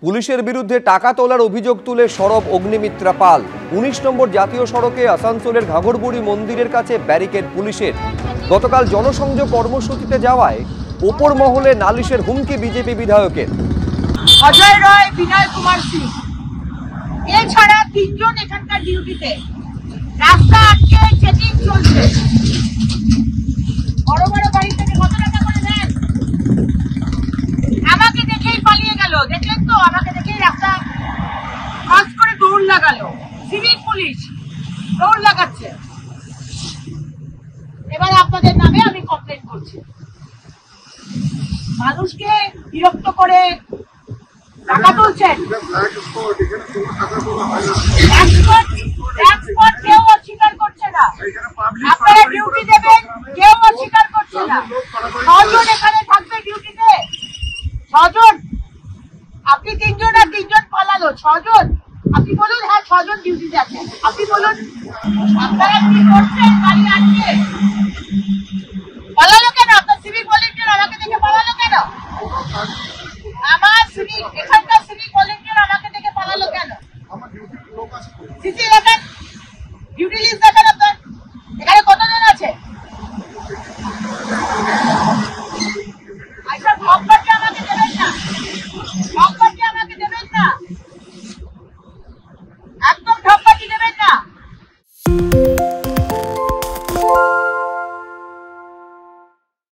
পুলিশের বিরুদ্ধে টাকা তোলার অভিযোগ তুলে সরব অগ্নিমিত্রা পাল। ১৯ নম্বর জাতীয় সড়কে আসানসোলের ঘাঘরবুড়ি মন্দিরের কাছে ব্যারিকেড পুলিশের। গতকাল জনসংযোগ কর্মসূচিতে যাওয়ায় ওপর মহলে নালিশের হুমকি বিজেপি বিধায়কের। অজয় রায়, বিনয় কুমার সিং এছাড়া ৩ জন এখানকার ডিউটিতে। রাস্তা আটকে চেকিং চলছে। বড় বড় গাড়ি থেকে কত টাকা করে নেন? আমাকে দেখেই পালিয়ে গেল। দেখলেন তো, আমাকে দেখেই রাস্তা ক্রস করে দৌড় লাগালো। সিভিক পুলিশ দৌড় লাগাচ্ছে। এবার আপনাদের নামে আমি কমপ্লেন করছি। মানুষকে বিরক্ত করে টাকা তুলছেন। কেউ অস্বীকার করছে না। আপনারা ডিউটি দেবেন, কেউ অস্বীকার করছে না। 6 জন এখানে থাকবে ডিউটিতে। 6 জন। আপনি 3 জন আর 3 জন পালালো। 6 জন। আপনি বলুন, হ্যাঁ 6 জন ডিউটিতে আছে। আপনি বলুন আপনারা কি করছেন? গাড়ি আটকে পালালো কেন? আপনার সিভিক ভলেন্টিয়ার আমাকে দেখে পালালো কেন? আমার সিভিক, এখানকার সিভিক ভলেন্টিয়ার আমাকে দেখে পালালো কেন? CC রাখান, duty list